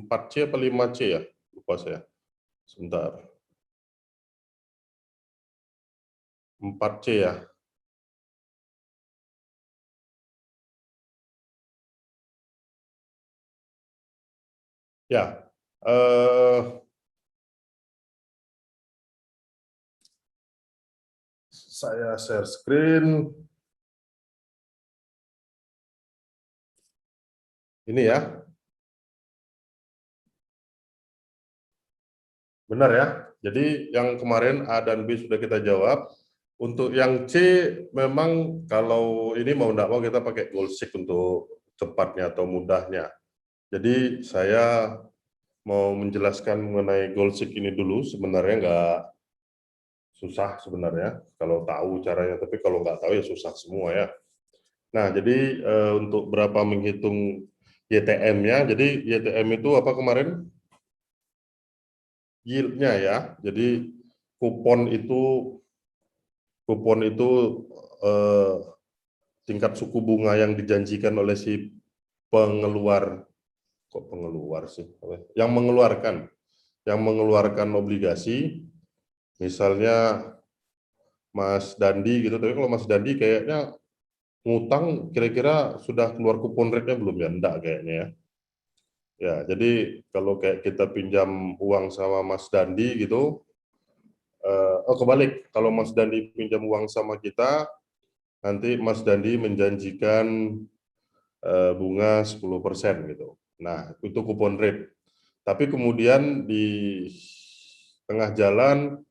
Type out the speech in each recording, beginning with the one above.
4C apa 5C ya? Lupa saya. Sebentar. 4C ya. Ya. Saya share screen. Ini ya. Benar ya. Jadi yang kemarin A dan B sudah kita jawab. Untuk yang C memang kalau ini mau tidak mau kita pakai goal seek untuk cepatnya atau mudahnya. Jadi saya mau menjelaskan mengenai goal seek ini dulu. Sebenarnya nggak susah sebenarnya kalau tahu caranya, tapi kalau nggak tahu ya susah semua ya. Nah, jadi untuk berapa menghitung YTM-nya, jadi YTM itu apa kemarin? Yield-nya ya. Jadi kupon itu tingkat suku bunga yang dijanjikan oleh si pengeluar, kok pengeluar sih? Yang mengeluarkan obligasi, misalnya Mas Dandi gitu, tapi kalau Mas Dandi kayaknya ngutang kira-kira sudah keluar kupon rate-nya belum ya? Enggak kayaknya ya. Ya, jadi kalau kayak kita pinjam uang sama Mas Dandi gitu, kebalik, kalau Mas Dandi pinjam uang sama kita, nanti Mas Dandi menjanjikan bunga 10% gitu. Nah, itu kupon rate. Tapi kemudian di tengah jalan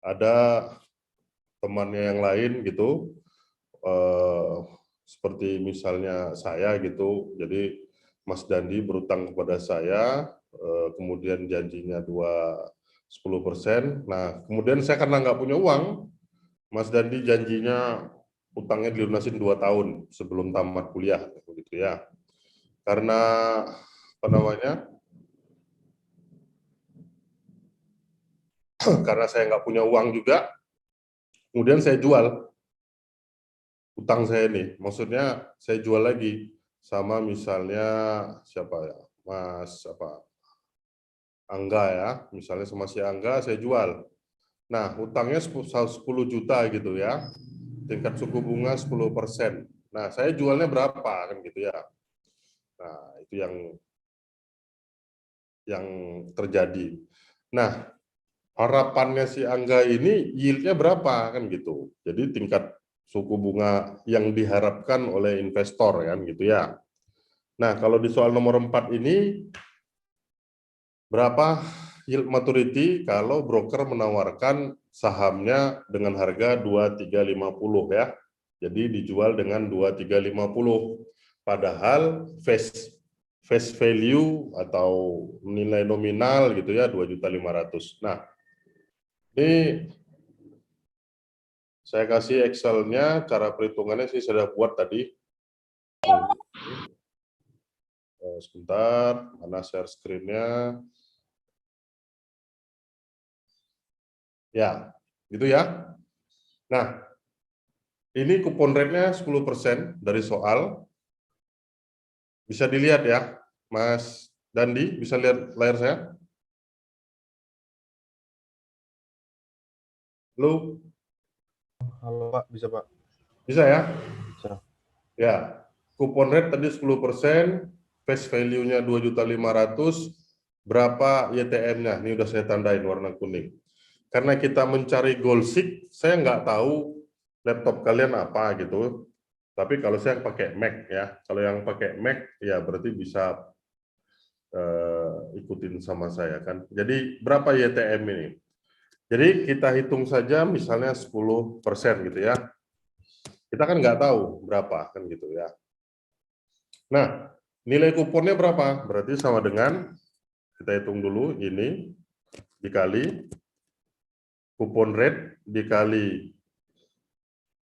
ada temannya yang lain gitu, seperti misalnya saya gitu. Jadi Mas Dandi berutang kepada saya, kemudian janjinya 10%. Nah, kemudian saya karena nggak punya uang, Mas Dandi janjinya utangnya dilunasin 2 tahun sebelum tamat kuliah, begitu ya. Karena apa namanya? Karena saya nggak punya uang juga, kemudian saya jual utang saya ini. Maksudnya saya jual lagi sama misalnya siapa ya, Mas apa Angga ya, misalnya sama si Angga saya jual. Nah, utangnya 10 juta gitu ya, tingkat suku bunga 10%. Nah, saya jualnya berapa kan gitu ya. Nah, itu yang terjadi. Nah, harapannya si Angga ini yield-nya berapa kan gitu. Jadi tingkat suku bunga yang diharapkan oleh investor kan gitu ya. Nah, kalau di soal nomor 4 ini berapa yield maturity kalau broker menawarkan sahamnya dengan harga 2350 ya. Jadi dijual dengan 2350. Padahal face value atau nilai nominal gitu ya 2.500.000. Nah, ini saya kasih Excel-nya, cara perhitungannya sih sudah buat tadi. Sebentar, mana share screen-nya. Ya, gitu ya. Nah, ini kupon rate-nya 10% dari soal. Bisa dilihat ya, Mas Dandi, bisa lihat layar saya? Lu? Halo Pak, bisa Pak? Bisa ya? Bisa. Ya, kupon rate tadi 10%, face value-nya 2.500.000, berapa YTM-nya? Ini udah saya tandain warna kuning. Karena kita mencari goal seek, saya nggak tahu laptop kalian apa gitu. Tapi kalau saya pakai Mac ya, kalau yang pakai Mac ya berarti bisa ikutin sama saya kan. Jadi berapa YTM ini? Jadi kita hitung saja misalnya 10% gitu ya. Kita kan nggak tahu berapa kan gitu ya. Nah, nilai kuponnya berapa? Berarti sama dengan, kita hitung dulu, ini dikali kupon rate dikali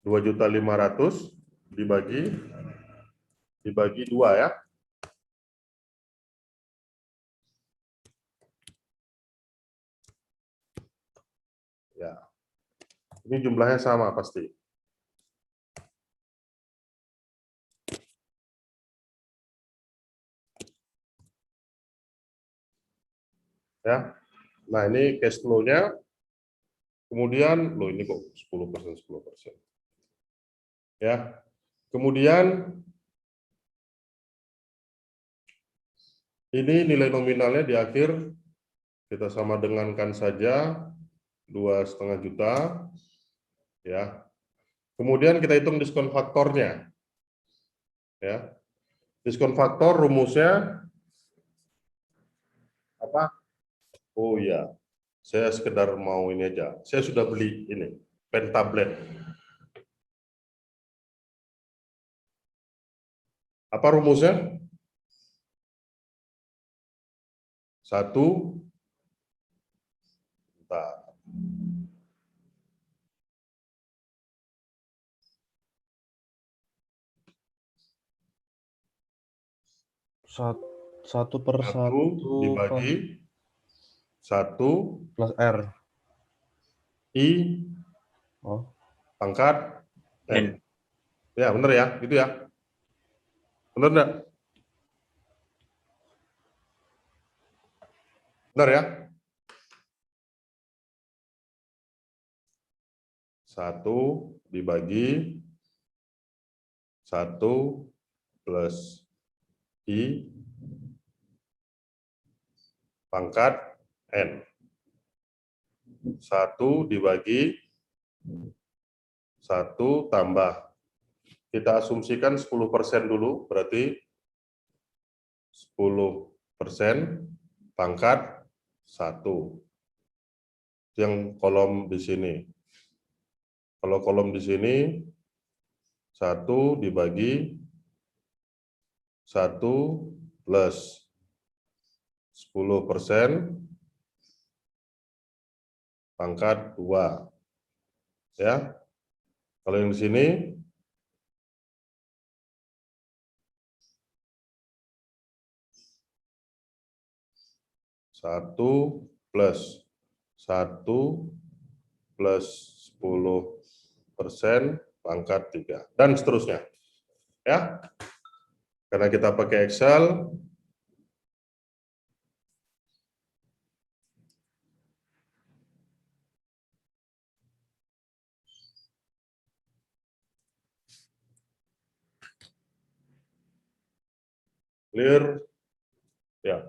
2.500.000 dibagi 2 ya. Ya. Ini jumlahnya sama pasti. Ya. Nah, ini cash flow-nya. Kemudian, loh ini kok 10%, 10%. Ya. Kemudian, ini nilai nominalnya di akhir, kita sama dengankan saja, 2,5 juta. Ya. Kemudian kita hitung diskon faktornya. Ya. Diskon faktor rumusnya apa? Oh iya, saya sekedar mau ini aja. Saya sudah beli ini, pen tablet. Apa rumusnya? 1, bentar. Satu per 1 satu dibagi 1 plus R. I Oh, pangkat N. N. Ya, benar ya, gitu ya. Benar enggak? Benar ya? 1 dibagi 1 plus I pangkat N. 1 dibagi 1 tambah. Kita asumsikan 10% dulu, berarti 10% pangkat 1. Yang kolom di sini. Kalau kolom di sini 1 dibagi 1 plus 10% pangkat 2. Ya. Kalau yang di sini 1 plus 1 plus 10% pangkat 3. Dan seterusnya. Ya. Karena kita pakai Excel, clear, ya.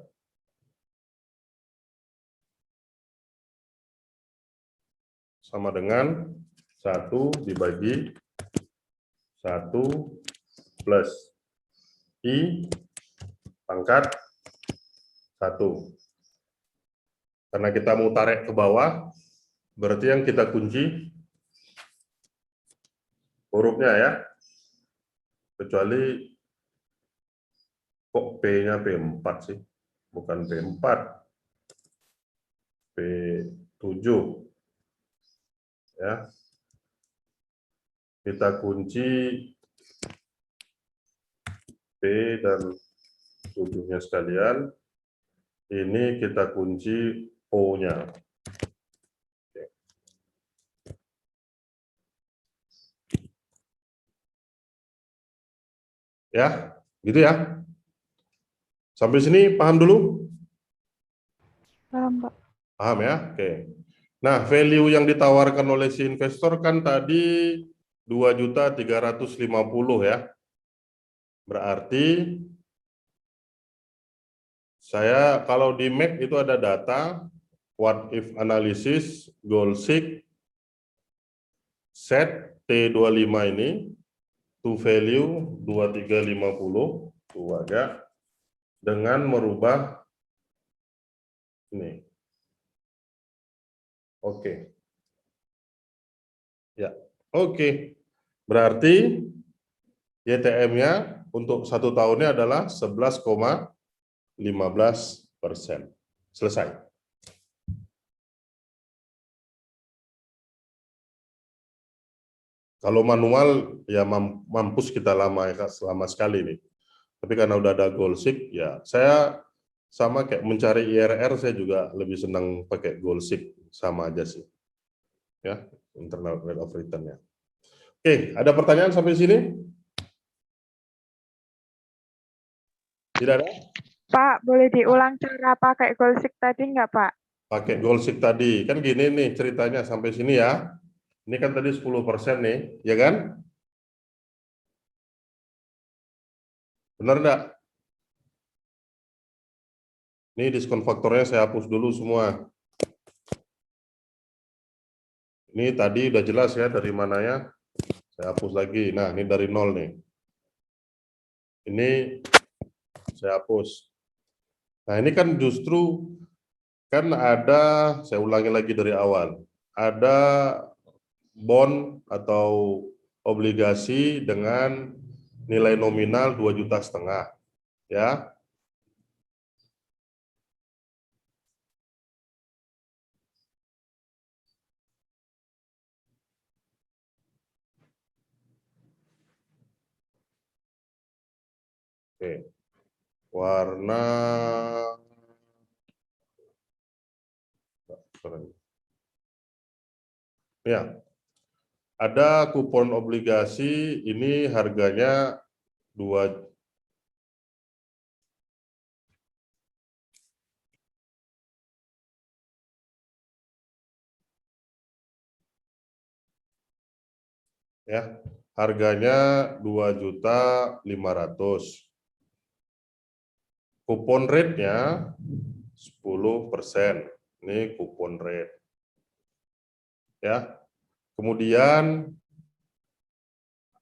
Sama dengan 1 dibagi 1 plus I pangkat 1. Karena kita mau tarik ke bawah, berarti yang kita kunci hurufnya ya. Kecuali kok P-nya P4 sih, bukan P4, P7. Ya. Kita kunci P dan 7-nya sekalian. Ini kita kunci O-nya. Ya, gitu ya. Sampai sini paham dulu? Paham, Pak. Paham ya? Oke. Nah, value yang ditawarkan oleh si investor kan tadi 2.350.000 ya. Berarti saya kalau di Mac itu ada data what if analysis goal seek set T25 ini to value 2350 tuh agak dengan merubah ini. Oke. Ya. Oke. Berarti YTM-nya untuk 1 tahunnya adalah 11,15%. Selesai. Kalau manual ya mampus kita lama sekali nih. Tapi karena udah ada goal seek ya saya sama kayak mencari IRR saya juga lebih senang pakai goal seek, sama aja sih. Ya, internal rate of return-nya. Oke, ada pertanyaan sampai sini? Tidak ada? Pak, boleh diulang cara pakai goal seek tadi nggak, Pak? pakai Goldsik tadi. Kan gini nih ceritanya sampai sini ya. Ini kan tadi 10% nih, ya kan? Benar enggak? Ini diskon faktornya saya hapus dulu semua. Ini tadi udah jelas ya dari mananya. Saya hapus lagi. Nah, ini dari 0 nih. Ini saya hapus. Nah, ini kan justru kan ada, saya ulangi lagi dari awal. Ada bond atau obligasi dengan nilai nominal 2,5 juta, ya. Oke. Warna ya. Ada kupon obligasi, ini harganya 2. Ya, harganya 2.500.000. Kupon rate-nya 10%. Ini kupon rate. Ya. Kemudian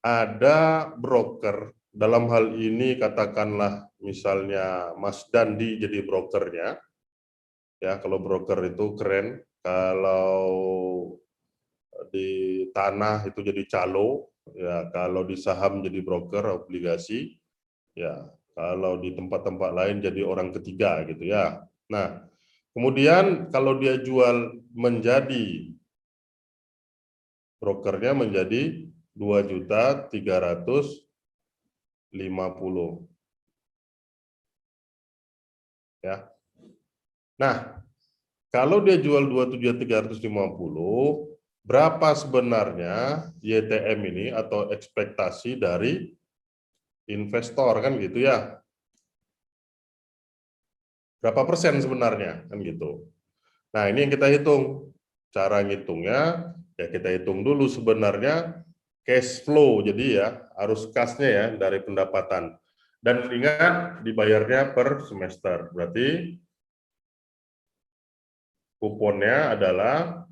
ada broker, dalam hal ini katakanlah misalnya Mas Dandi jadi brokernya. Ya, kalau broker itu keren, kalau di tanah itu jadi calo, ya kalau di saham jadi broker obligasi, ya kalau di tempat-tempat lain jadi orang ketiga gitu ya. Nah, kemudian kalau dia jual menjadi brokernya menjadi 2.350.000 ya. Nah, kalau dia jual 2.350, berapa sebenarnya YTM ini atau ekspektasi dari investor kan gitu ya? Berapa persen sebenarnya kan gitu? Nah, ini yang kita hitung. Cara ngitungnya ya kita hitung dulu sebenarnya cash flow, jadi ya arus kasnya ya dari pendapatan. Dan ingat dibayarnya per semester. Berarti kuponnya adalah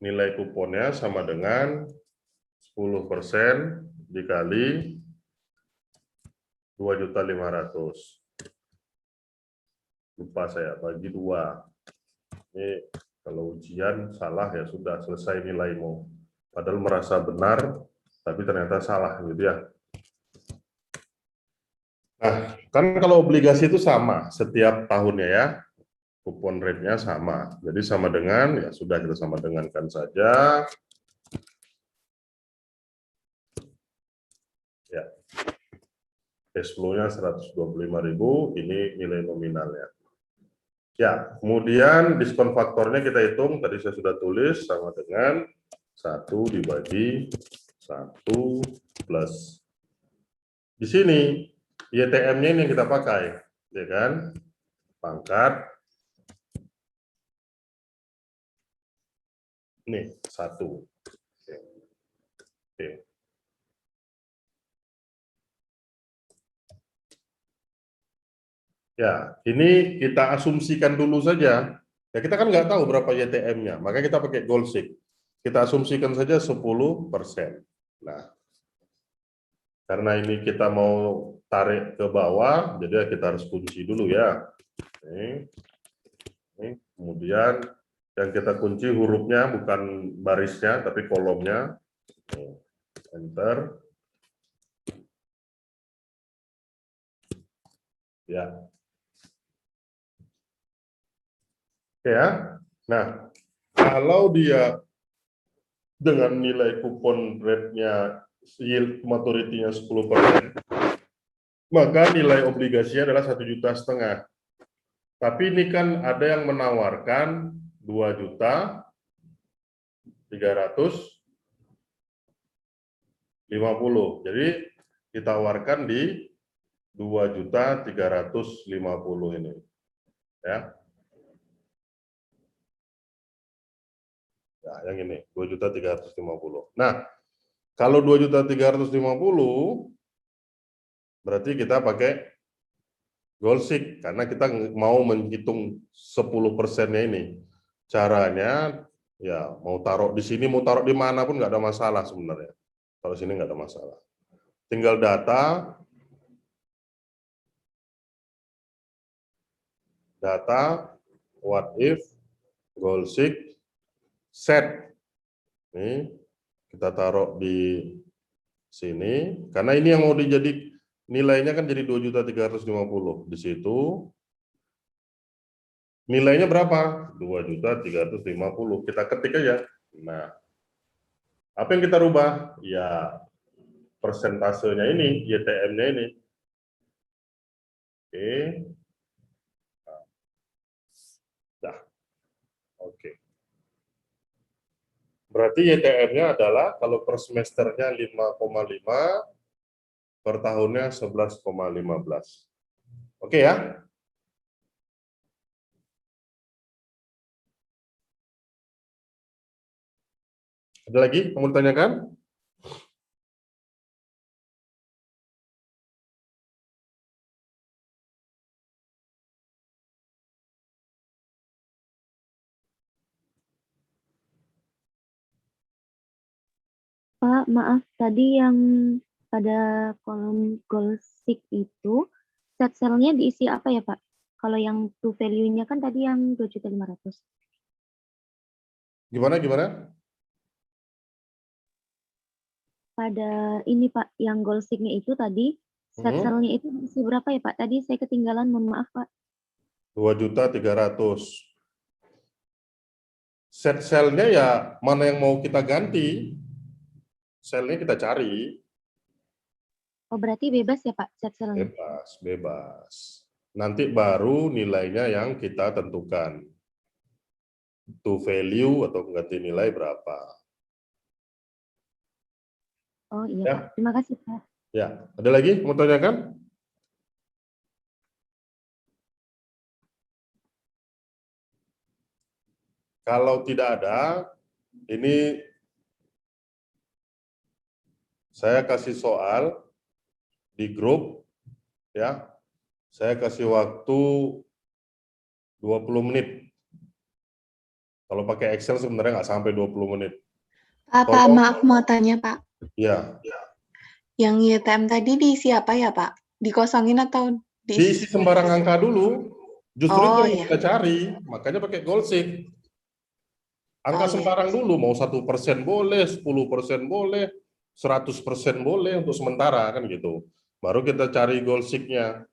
nilai kuponnya sama dengan 10% dikali 2.500.000. Lupa saya bagi 2. Ini kalau ujian salah ya sudah selesai nilaimu. Padahal merasa benar, tapi ternyata salah gitu ya. Nah, kan kalau obligasi itu sama setiap tahunnya ya. Kupon rate-nya sama. Jadi sama dengan, ya sudah kita sama dengankan saja. Ya. Cash flow-nya 125.000, ini nilai nominalnya. Ya, kemudian diskon faktornya kita hitung, tadi saya sudah tulis, sama dengan 1 dibagi 1 plus. Di sini, YTM-nya ini yang kita pakai, ya kan? Pangkat, ini 1. Oke. Ya, ini kita asumsikan dulu saja. Ya, kita kan nggak tahu berapa YTM-nya, maka kita pakai Goldsik. Kita asumsikan saja 10%. Nah, karena ini kita mau tarik ke bawah, jadi kita harus kunci dulu ya. Ini. Kemudian yang kita kunci hurufnya bukan barisnya, tapi kolomnya. Enter. Ya. Ya. Nah, kalau dia dengan nilai kupon rate-nya yield maturity-nya 10%, maka nilai obligasinya adalah 1,5 juta. Tapi ini kan ada yang menawarkan 2.350.000. Jadi ditawarkan di 2.350.000 ini. Ya. Ya, yang ini 2.350.000. Nah, kalau 2.350.000 berarti kita pakai Goalseek karena kita mau menghitung 10%-nya ini. Caranya ya mau taruh di sini, mau taruh di mana pun nggak ada masalah sebenarnya. Kalau sini nggak ada masalah. Tinggal data what if Goalseek set. Ini kita taruh di sini karena ini yang mau dijadi nilainya kan jadi 2.350.000. Di situ nilainya berapa? 2.350.000. Kita ketik aja. Nah, apa yang kita rubah? Ya, persentasenya ini, YTM-nya ini. Oke. Dah. Oke. Berarti YTM-nya adalah kalau per semesternya 5,5, per tahunnya 11,15. Oke ya? Ada lagi yang mau ditanyakan? Pak, maaf, tadi yang pada kolom Goalseek itu, set cell-nya diisi apa ya, Pak? Kalau yang to value-nya kan tadi yang 2.500.000. Gimana? Pada ini, Pak, yang Goalseek-nya itu tadi, set cell-nya itu diisi berapa ya, Pak? Tadi saya ketinggalan, mohon maaf, Pak. 2.300.000. Set cell-nya ya mana yang mau kita ganti, selnya kita cari. Oh, berarti bebas ya, Pak, set cell-nya? Bebas. Nanti baru nilainya yang kita tentukan. To value atau ganti nilai berapa. Oh iya, Ya. Pak. Terima kasih, Pak. Ya, ada lagi mau tanyakan? Kalau tidak ada, ini saya kasih soal di grup, ya. Saya kasih waktu 20 menit. Kalau pakai Excel sebenarnya nggak sampai 20 menit. Pak, maaf mau tanya, Pak. Ya. Yang YTM tadi diisi apa ya, Pak? Dikosongin atau Diisi sembarang angka dulu. Justru itu yang kita cari, makanya pakai Goalseek. Angka sembarang dulu, mau 1% boleh, 10% boleh, 100% boleh untuk sementara kan gitu. Baru kita cari Goalseek-nya.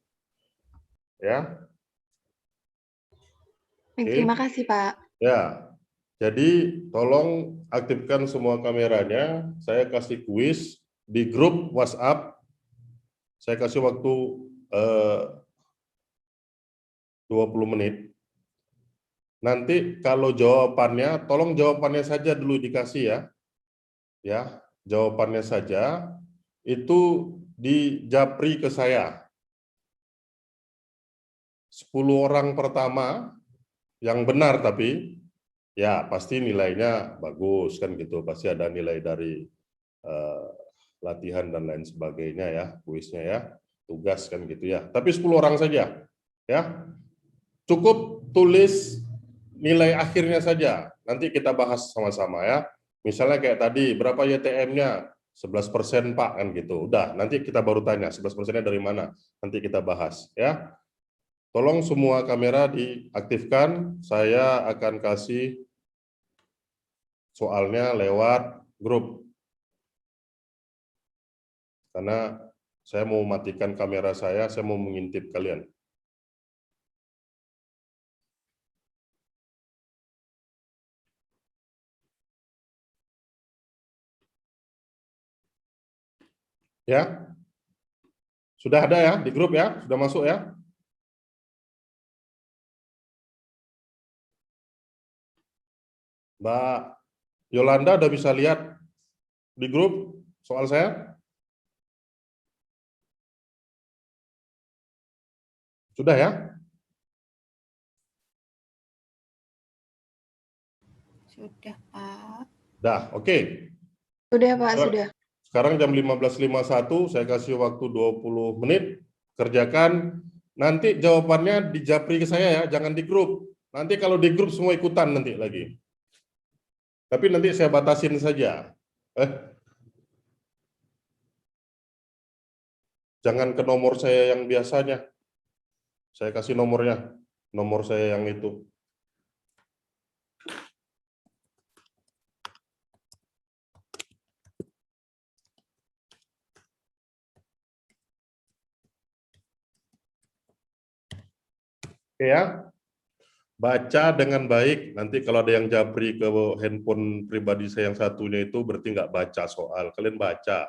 Ya. Terima kasih, Pak. Ya. Jadi tolong aktifkan semua kameranya. Saya kasih kuis di grup WhatsApp. Saya kasih waktu 20 menit. Nanti kalau jawabannya, tolong jawabannya saja dulu dikasih ya. Ya, jawabannya saja itu di japri ke saya. 10 orang pertama yang benar tapi ya pasti nilainya bagus kan gitu. Pasti ada nilai dari latihan dan lain sebagainya ya, kuisnya ya, tugas kan gitu ya. Tapi 10 orang saja ya. Cukup tulis nilai akhirnya saja. Nanti kita bahas sama-sama ya. Misalnya kayak tadi, berapa YTM-nya? 11% Pak, kan gitu. Udah, nanti kita baru tanya, 11%-nya dari mana? Nanti kita bahas ya. Tolong semua kamera diaktifkan, saya akan kasih soalnya lewat grup. Karena saya mau matikan kamera saya mau mengintip kalian. Ya, sudah ada ya di grup ya, sudah masuk ya. Mbak Yolanda udah bisa lihat di grup soal saya? Sudah ya? Sudah, Pak. Dah, oke. Sudah, Pak, Sekarang- sudah. Sekarang jam 15.51, saya kasih waktu 20 menit. Kerjakan. Nanti jawabannya di japri ke saya ya, jangan di grup. Nanti kalau di grup semua ikutan nanti lagi. Tapi nanti saya batasin saja. Jangan ke nomor saya yang biasanya. Saya kasih nomornya. Nomor saya yang itu. Oke ya. Baca dengan baik. Nanti kalau ada yang japri ke handphone pribadi saya yang satunya itu berarti nggak baca soal. Kalian baca.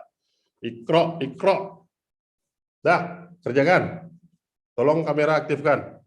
Ikro. Dah, kerjakan. Tolong kamera aktifkan.